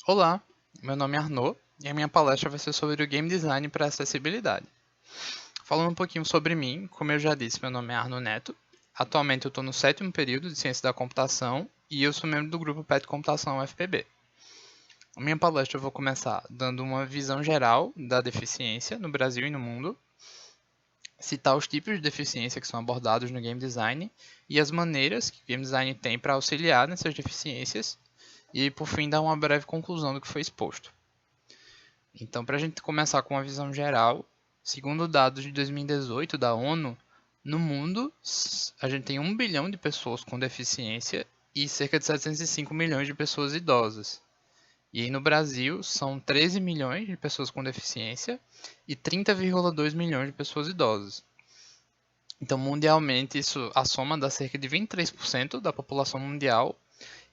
Olá, meu nome é Arnaud e a minha palestra vai ser sobre o Game Design para Acessibilidade. Falando um pouquinho sobre mim, como eu já disse, meu nome é Arnaud Neto. Atualmente eu estou no sétimo período de Ciência da Computação e eu sou membro do grupo PET Computação UFPB. A minha palestra eu vou começar dando uma visão geral da deficiência no Brasil e no mundo, citar os tipos de deficiência que são abordados no Game Design e as maneiras que o Game Design tem para auxiliar nessas deficiências e, por fim, dar uma breve conclusão do que foi exposto. Então, para a gente começar com uma visão geral, segundo dados de 2018 da ONU, no mundo a gente tem 1 bilhão de pessoas com deficiência e cerca de 705 milhões de pessoas idosas. E aí no Brasil são 13 milhões de pessoas com deficiência e 30,2 milhões de pessoas idosas. Então, mundialmente, a soma dá cerca de 23% da população mundial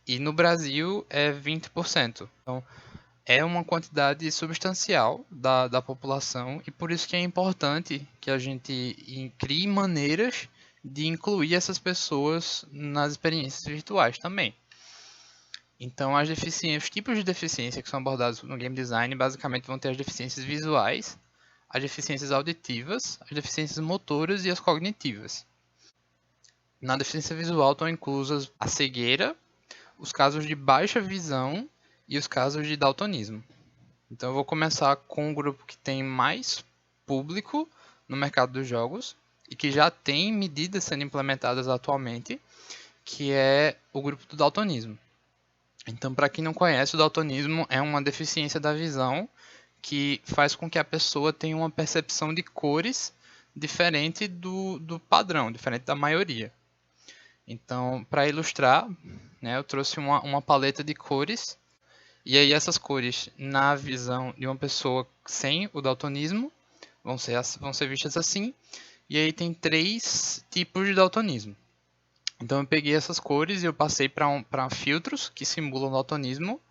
e no Brasil é 20%. Então, é uma quantidade substancial da população e por isso que é importante que a gente crie maneiras de incluir essas pessoas nas experiências virtuais também. Então, os tipos de deficiência que são abordados no game design basicamente vão ter as deficiências visuais, as deficiências auditivas, as deficiências motoras e as cognitivas. Na deficiência visual estão inclusas a cegueira, os casos de baixa visão e os casos de daltonismo. Então eu vou começar com o grupo que tem mais público no mercado dos jogos e que já tem medidas sendo implementadas atualmente, que é o grupo do daltonismo. Então, para quem não conhece, o daltonismo é uma deficiência da visão que faz com que a pessoa tenha uma percepção de cores diferente do padrão, diferente da maioria. Então, para ilustrar, né, eu trouxe uma paleta de cores e aí essas cores, na visão de uma pessoa sem o daltonismo, vão ser vistas assim. E aí tem 3 tipos de daltonismo. Então eu peguei essas cores e eu passei para filtros que simulam daltonismo.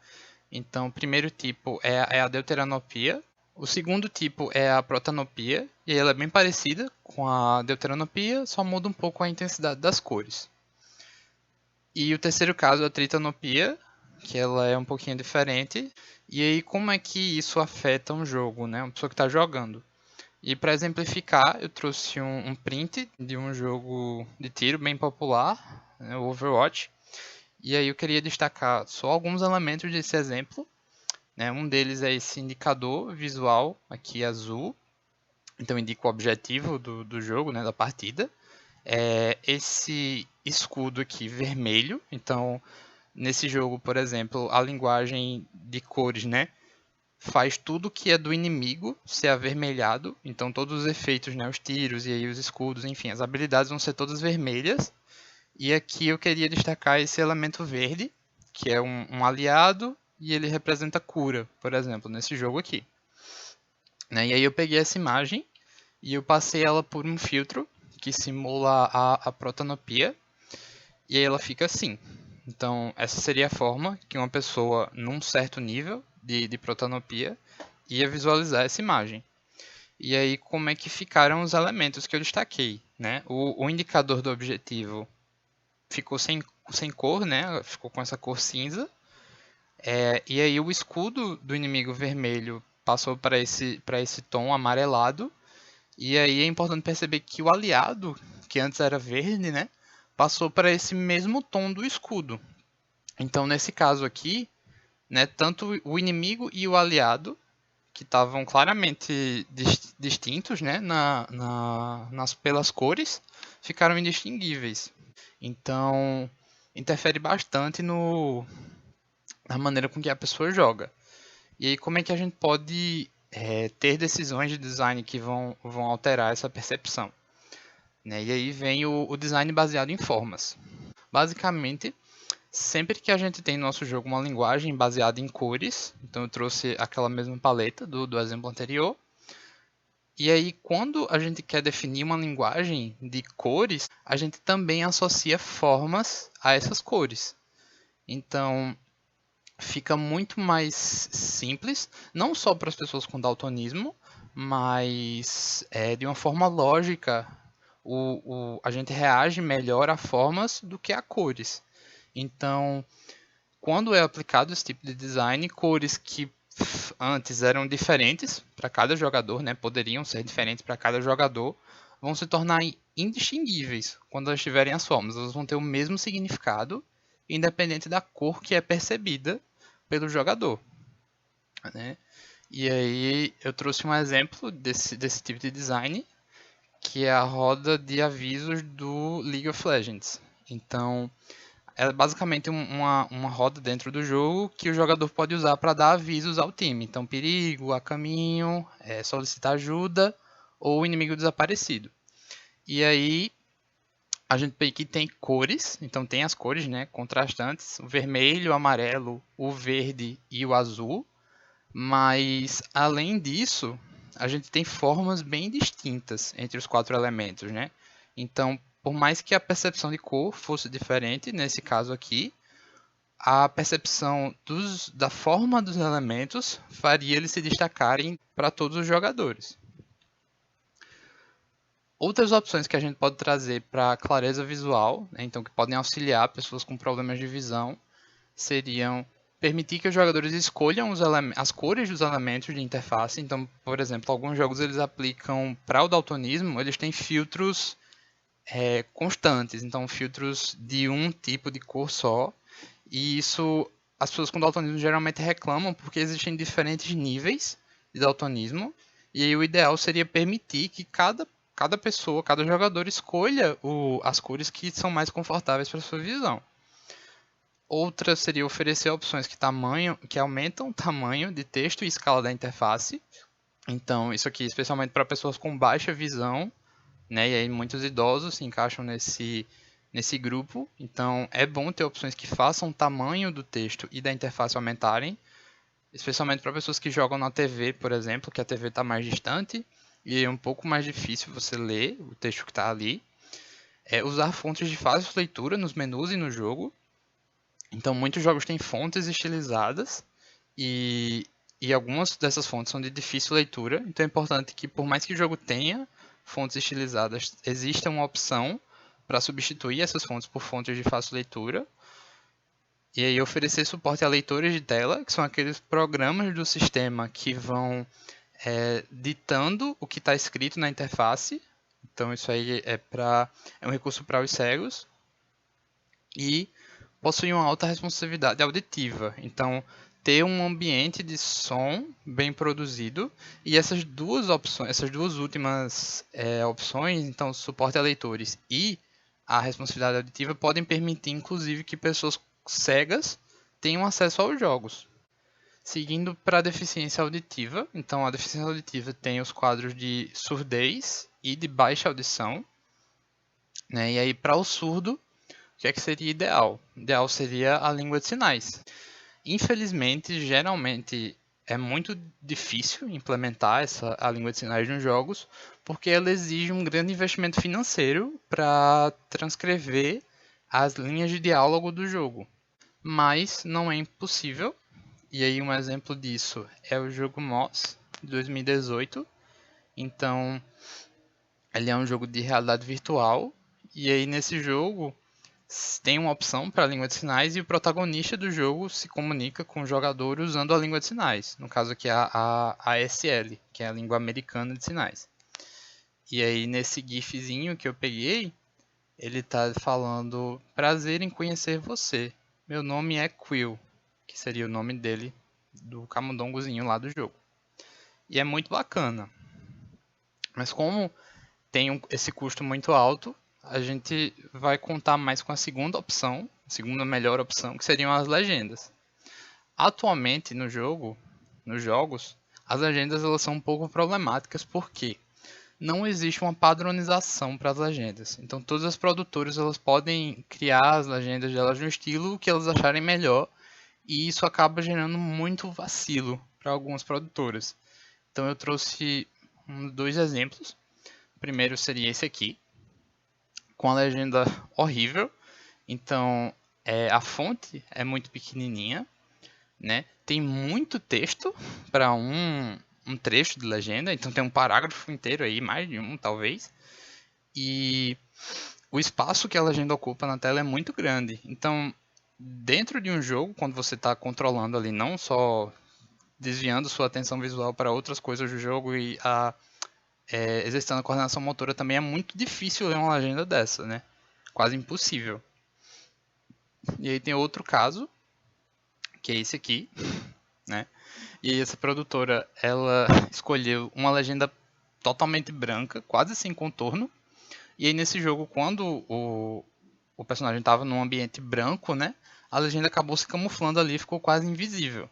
Então o primeiro tipo é a deuteranopia. O segundo tipo é a protanopia. E ela é bem parecida com a deuteranopia, só muda um pouco a intensidade das cores. E o terceiro caso é a tritanopia, que ela é um pouquinho diferente. E aí, como é que isso afeta um jogo, né? Uma pessoa que está jogando. E para exemplificar, eu trouxe um print de um jogo de tiro bem popular, né, o Overwatch. E aí eu queria destacar só alguns elementos desse exemplo. Né? Um deles é esse indicador visual aqui azul. Então indica o objetivo do jogo, né, da partida. Esse escudo aqui vermelho. Então nesse jogo, por exemplo, a linguagem de cores, né, faz tudo que é do inimigo ser avermelhado. Então todos os efeitos, né, os tiros e aí os escudos, enfim, as habilidades vão ser todas vermelhas. E aqui eu queria destacar esse elemento verde, que é um aliado e ele representa cura, por exemplo, nesse jogo aqui. Né? E aí eu peguei essa imagem e eu passei ela por um filtro que simula a protanopia e aí ela fica assim. Então, essa seria a forma que uma pessoa, num certo nível de protanopia, ia visualizar essa imagem. E aí, como é que ficaram os elementos que eu destaquei? Né? O indicador do objetivo ficou sem cor, né? Ficou com essa cor cinza. E aí, o escudo do inimigo vermelho passou para esse tom amarelado. E aí, é importante perceber que o aliado, que antes era verde, né? Passou para esse mesmo tom do escudo. Então, nesse caso aqui, né, tanto o inimigo e o aliado, que estavam claramente distintos, né, pelas cores, ficaram indistinguíveis. Então, interfere bastante na maneira com que a pessoa joga. E aí, como é que a gente pode ter decisões de design que vão alterar essa percepção? Né? E aí vem o design baseado em formas. Basicamente, sempre que a gente tem no nosso jogo uma linguagem baseada em cores, então eu trouxe aquela mesma paleta do exemplo anterior, e aí quando a gente quer definir uma linguagem de cores, a gente também associa formas a essas cores. Então fica muito mais simples, não só para as pessoas com daltonismo, mas de uma forma lógica, a gente reage melhor a formas do que a cores. Então, quando é aplicado esse tipo de design, cores que antes eram diferentes para cada jogador, né, poderiam ser diferentes para cada jogador, vão se tornar indistinguíveis quando elas tiverem as formas. Elas vão ter o mesmo significado, independente da cor que é percebida pelo jogador, né? E aí eu trouxe um exemplo desse tipo de design, que é a roda de avisos do League of Legends. Então, é basicamente uma roda dentro do jogo que o jogador pode usar para dar avisos ao time. Então, perigo, a caminho, solicitar ajuda ou inimigo desaparecido. E aí, a gente aqui tem cores, então tem as cores, né, contrastantes, o vermelho, o amarelo, o verde e o azul. Mas, além disso, a gente tem formas bem distintas entre os 4 elementos, né? Então, por mais que a percepção de cor fosse diferente, nesse caso aqui, a percepção da forma dos elementos faria eles se destacarem para todos os jogadores. Outras opções que a gente pode trazer para clareza visual, né, então que podem auxiliar pessoas com problemas de visão, seriam permitir que os jogadores escolham as cores dos elementos de interface. Então, por exemplo, alguns jogos eles aplicam para o daltonismo, eles têm filtros constantes, então filtros de um tipo de cor só. E isso as pessoas com daltonismo geralmente reclamam porque existem diferentes níveis de daltonismo. E aí o ideal seria permitir que cada pessoa, cada jogador escolha as cores que são mais confortáveis para sua visão. Outra seria oferecer opções que aumentam o tamanho de texto e escala da interface. Então, isso aqui especialmente para pessoas com baixa visão, né? E aí muitos idosos se encaixam nesse grupo. Então, é bom ter opções que façam o tamanho do texto e da interface aumentarem, especialmente para pessoas que jogam na TV, por exemplo, que a TV está mais distante e é um pouco mais difícil você ler o texto que está ali. Usar fontes de fácil leitura nos menus e no jogo. Então, muitos jogos têm fontes estilizadas e, e algumas dessas fontes são de difícil leitura. Então, é importante que, por mais que o jogo tenha fontes estilizadas, exista uma opção para substituir essas fontes por fontes de fácil leitura. E aí, oferecer suporte a leitores de tela, que são aqueles programas do sistema que vão ditando o que está escrito na interface. Então, isso aí é um recurso para os cegos. E possui uma alta responsividade auditiva. Então, ter um ambiente de som bem produzido e essas duas opções, essas duas últimas opções, então suporte a leitores e a responsividade auditiva podem permitir, inclusive, que pessoas cegas tenham acesso aos jogos. Seguindo para a deficiência auditiva, então a deficiência auditiva tem os quadros de surdez e de baixa audição, né? E aí para o surdo o que é que seria ideal? Ideal seria a língua de sinais. Infelizmente, geralmente é muito difícil implementar a língua de sinais nos jogos, porque ela exige um grande investimento financeiro para transcrever as linhas de diálogo do jogo. Mas não é impossível. E aí um exemplo disso é o jogo Moss, de 2018. Então, ele é um jogo de realidade virtual. E aí nesse jogo tem uma opção para a língua de sinais e o protagonista do jogo se comunica com o jogador usando a língua de sinais. No caso aqui a ASL, que é a língua americana de sinais. E aí nesse gifzinho que eu peguei, ele tá falando: prazer em conhecer você. Meu nome é Quill, que seria o nome dele, do camundongozinho lá do jogo. E é muito bacana. Mas como tem esse custo muito alto, a gente vai contar mais com a segunda opção, a segunda melhor opção, que seriam as legendas. Atualmente no jogo, nos jogos, as legendas elas são um pouco problemáticas porque não existe uma padronização para as legendas. Então todas as produtoras elas podem criar as legendas delas no estilo que elas acharem melhor e isso acaba gerando muito vacilo para algumas produtoras. Então eu trouxe dois exemplos. O primeiro seria esse aqui, com a legenda horrível. Então, a fonte é muito pequenininha, né? Tem muito texto para um trecho de legenda, então tem um parágrafo inteiro aí, mais de um talvez. E o espaço que a legenda ocupa na tela é muito grande. Então, dentro de um jogo, quando você está controlando ali, não só desviando sua atenção visual para outras coisas do jogo e exercitando a coordenação motora, também é muito difícil ler uma legenda dessa, né? Quase impossível. E aí tem outro caso, que é esse aqui, né? E aí essa produtora, ela escolheu uma legenda totalmente branca, quase sem contorno. E aí nesse jogo, quando o personagem estava num ambiente branco, né? A legenda acabou se camuflando ali e ficou quase invisível.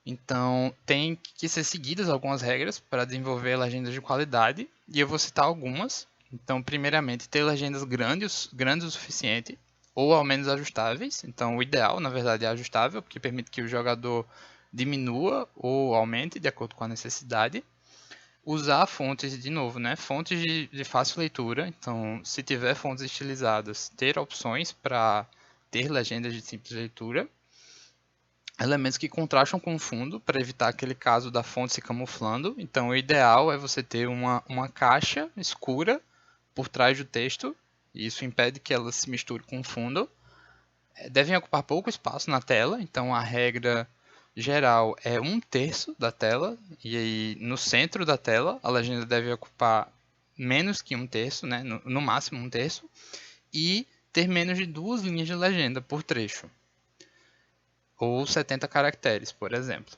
Então, tem que ser seguidas algumas regras para desenvolver legendas de qualidade, e eu vou citar algumas. Então, primeiramente, ter legendas grandes o suficiente, ou ao menos ajustáveis. Então, o ideal, na verdade, é ajustável, porque permite que o jogador diminua ou aumente de acordo com a necessidade. Usar fontes, de novo, né? Fontes de fácil leitura. Então, se tiver fontes estilizadas, ter opções para ter legendas de simples leitura. Elementos que contrastam com o fundo para evitar aquele caso da fonte se camuflando. Então, o ideal é você ter uma caixa escura por trás do texto. E isso impede que ela se misture com o fundo. Devem ocupar pouco espaço na tela. Então, a regra geral é 1/3 da tela. E aí, no centro da tela, a legenda deve ocupar menos que 1/3, né? No máximo 1/3. E ter menos de 2 linhas de legenda por trecho. Ou 70 caracteres, por exemplo.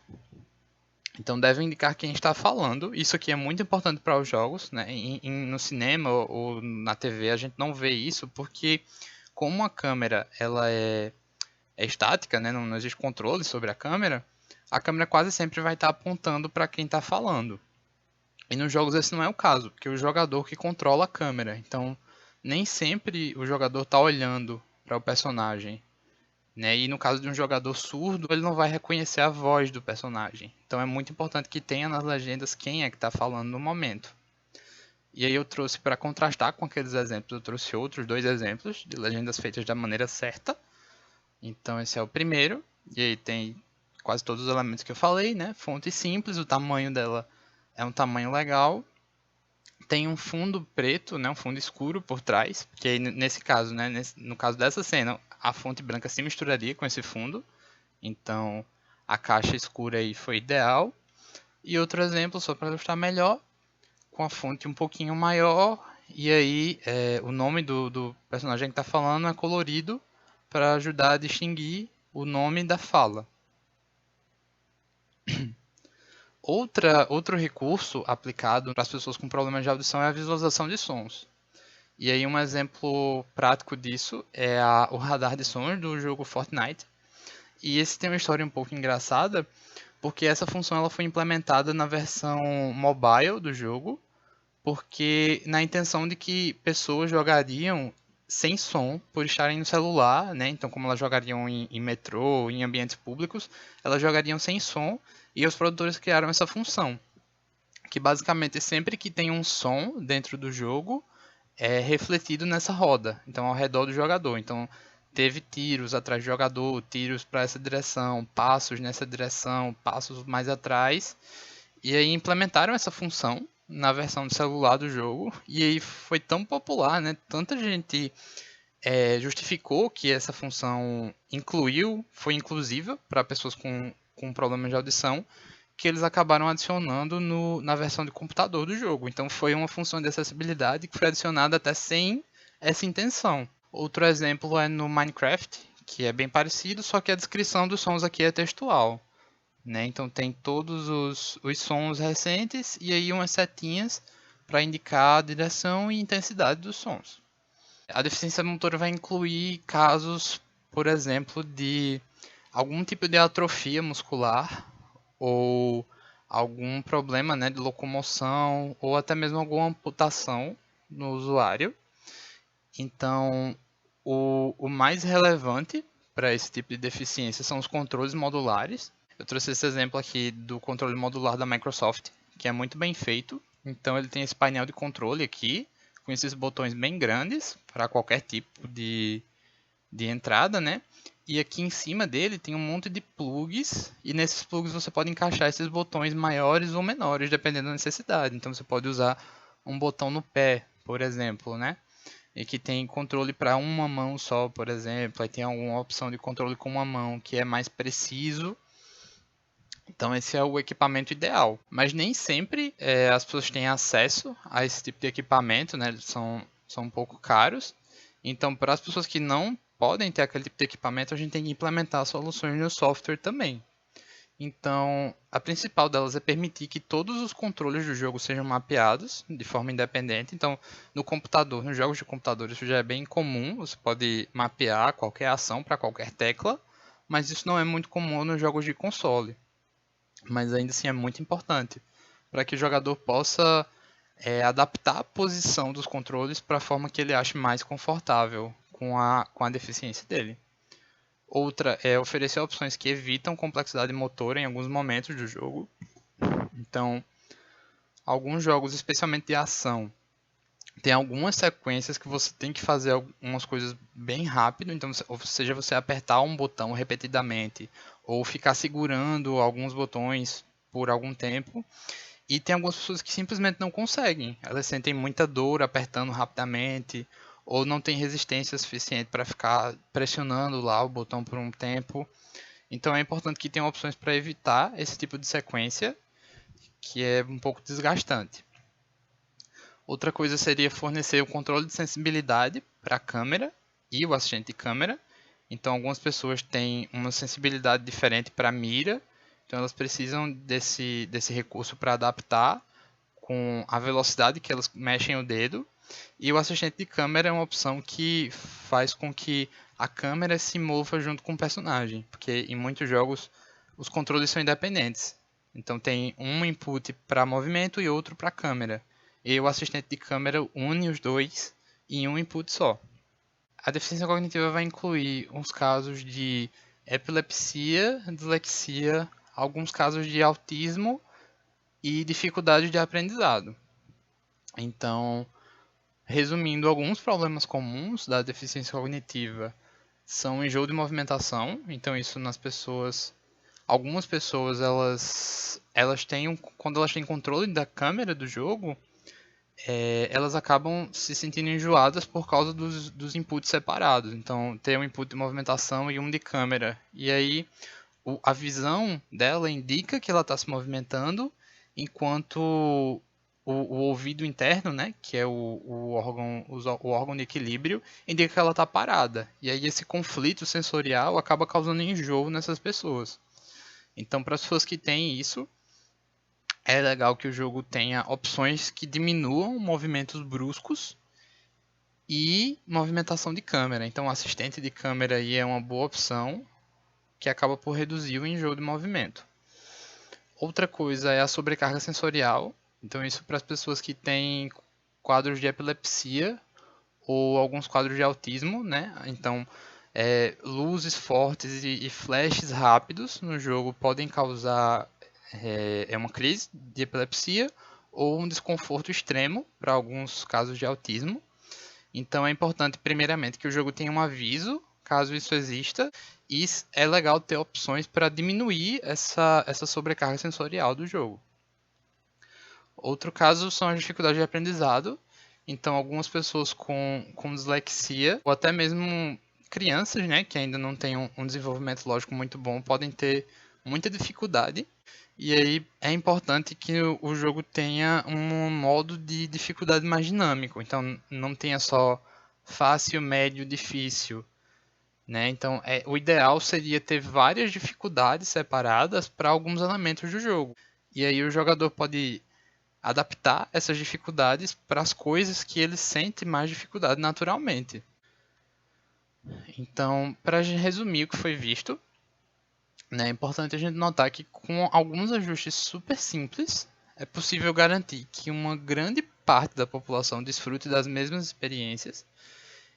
Então deve indicar quem está falando. Isso aqui é muito importante para os jogos, né? No cinema ou na TV a gente não vê isso porque como a câmera ela é estática, né? Não existe controle sobre a câmera quase sempre vai estar apontando para quem está falando. E nos jogos esse não é o caso, porque é o jogador que controla a câmera. Então nem sempre o jogador está olhando para o personagem. Né? E no caso de um jogador surdo, ele não vai reconhecer a voz do personagem. Então é muito importante que tenha nas legendas quem é que está falando no momento. E aí eu trouxe para contrastar com aqueles exemplos, eu trouxe outros 2 exemplos de legendas feitas da maneira certa. Então esse é o primeiro. E aí tem quase todos os elementos que eu falei, né? Fonte simples, o tamanho dela é um tamanho legal. Tem um fundo preto, né? Um fundo escuro por trás. Que aí nesse caso, né? No caso dessa cena, a fonte branca se misturaria com esse fundo. Então, a caixa escura aí foi ideal. E outro exemplo, só para ilustrar melhor, com a fonte um pouquinho maior. E aí, o nome do personagem que está falando é colorido para ajudar a distinguir o nome da fala. Outro recurso aplicado para as pessoas com problemas de audição é a visualização de sons. E aí, um exemplo prático disso é o radar de sons do jogo Fortnite. E esse tem uma história um pouco engraçada, porque essa função ela foi implementada na versão mobile do jogo, porque na intenção de que pessoas jogariam sem som por estarem no celular, né? Então, como elas jogariam em metrô, em ambientes públicos, elas jogariam sem som e os produtores criaram essa função, que basicamente sempre que tem um som dentro do jogo é refletido nessa roda, então ao redor do jogador. Então, teve tiros atrás do jogador, tiros para essa direção, passos nessa direção, passos mais atrás. E aí implementaram essa função na versão do celular do jogo. E aí foi tão popular, né? Tanta gente justificou que essa função foi inclusiva para pessoas com problemas de audição, que eles acabaram adicionando na versão de computador do jogo. Então foi uma função de acessibilidade que foi adicionada até sem essa intenção. Outro exemplo é no Minecraft, que é bem parecido, só que a descrição dos sons aqui é textual. Né? Então tem todos os sons recentes e aí umas setinhas para indicar a direção e intensidade dos sons. A deficiência motora vai incluir casos, por exemplo, de algum tipo de atrofia muscular ou algum problema, né, de locomoção ou até mesmo alguma amputação no usuário. Então, o mais relevante para esse tipo de deficiência são os controles modulares. Eu trouxe esse exemplo aqui do controle modular da Microsoft, que é muito bem feito. Então, ele tem esse painel de controle aqui, com esses botões bem grandes para qualquer tipo de entrada, né? E aqui em cima dele tem um monte de plugs, e nesses plugs você pode encaixar esses botões maiores ou menores, dependendo da necessidade. Então você pode usar um botão no pé, por exemplo, né? e que tem controle para uma mão só, por exemplo, aí tem alguma opção de controle com uma mão que é mais preciso. Então esse é o equipamento ideal, mas nem sempre as pessoas têm acesso a esse tipo de equipamento, né? Eles são um pouco caros. Então para as pessoas que não podem ter aquele tipo de equipamento, a gente tem que implementar soluções no software também. Então, a principal delas é permitir que todos os controles do jogo sejam mapeados de forma independente. Então, no computador, nos jogos de computador, isso já é bem comum. Você pode mapear qualquer ação para qualquer tecla, mas isso não é muito comum nos jogos de console. Mas ainda assim é muito importante para que o jogador possa adaptar a posição dos controles para a forma que ele ache mais confortável com a deficiência dele. Outra é oferecer opções que evitam complexidade motora em alguns momentos do jogo. Então, alguns jogos, especialmente de ação, tem algumas sequências que você tem que fazer algumas coisas bem rápido. Então, ou seja, você apertar um botão repetidamente ou ficar segurando alguns botões por algum tempo. E tem algumas pessoas que simplesmente não conseguem. Elas sentem muita dor apertando rapidamente ou não tem resistência suficiente para ficar pressionando lá o botão por um tempo. Então é importante que tenha opções para evitar esse tipo de sequência, que é um pouco desgastante. Outra coisa seria fornecer o controle de sensibilidade para a câmera e o assistente de câmera. Então algumas pessoas têm uma sensibilidade diferente para a mira, então elas precisam desse recurso para adaptar com a velocidade que elas mexem o dedo. E o assistente de câmera é uma opção que faz com que a câmera se mova junto com o personagem, porque em muitos jogos os controles são independentes. Então tem um input para movimento e outro para câmera. E o assistente de câmera une os dois em um input só. A deficiência cognitiva vai incluir uns casos de epilepsia, dislexia, alguns casos de autismo e dificuldade de aprendizado. Então, resumindo, alguns problemas comuns da deficiência cognitiva são enjoo de movimentação. Então, isso nas pessoas. Algumas pessoas, elas têm quando elas têm controle da câmera do jogo, elas acabam se sentindo enjoadas por causa dos inputs separados. Então, tem um input de movimentação e um de câmera. E aí, a visão dela indica que ela está se movimentando, enquanto o ouvido interno, né, que é o órgão de equilíbrio, indica que ela está parada. E aí esse conflito sensorial acaba causando enjoo nessas pessoas. Então, para as pessoas que têm isso, é legal que o jogo tenha opções que diminuam movimentos bruscos e movimentação de câmera. Então, o assistente de câmera aí é uma boa opção, que acaba por reduzir o enjoo de movimento. Outra coisa é a sobrecarga sensorial. Então, isso para as pessoas que têm quadros de epilepsia ou alguns quadros de autismo, né? Então, luzes fortes e flashes rápidos no jogo podem causar uma crise de epilepsia ou um desconforto extremo para alguns casos de autismo. Então, é importante, primeiramente, que o jogo tenha um aviso, caso isso exista, e é legal ter opções para diminuir essa sobrecarga sensorial do jogo. Outro caso são as dificuldades de aprendizado. Então, algumas pessoas com dislexia, ou até mesmo crianças, né, que ainda não têm um desenvolvimento lógico muito bom, podem ter muita dificuldade. E aí é importante que o jogo tenha um modo de dificuldade mais dinâmico. Então, não tenha só fácil, médio, difícil. Né? Então, o ideal seria ter várias dificuldades separadas para alguns elementos do jogo. E aí o jogador pode adaptar essas dificuldades para as coisas que ele sente mais dificuldade naturalmente. Então, para resumir o que foi visto, né, é importante a gente notar que com alguns ajustes super simples, é possível garantir que uma grande parte da população desfrute das mesmas experiências.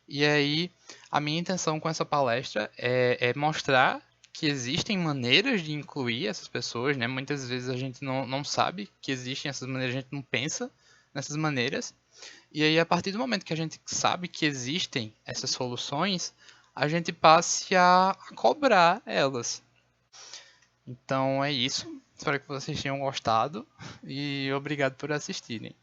E aí, a minha intenção com essa palestra é mostrar que existem maneiras de incluir essas pessoas, né? Muitas vezes a gente não sabe que existem essas maneiras, a gente não pensa nessas maneiras. E aí, a partir do momento que a gente sabe que existem essas soluções, a gente passe a cobrar elas. Então é isso. Espero que vocês tenham gostado e obrigado por assistirem.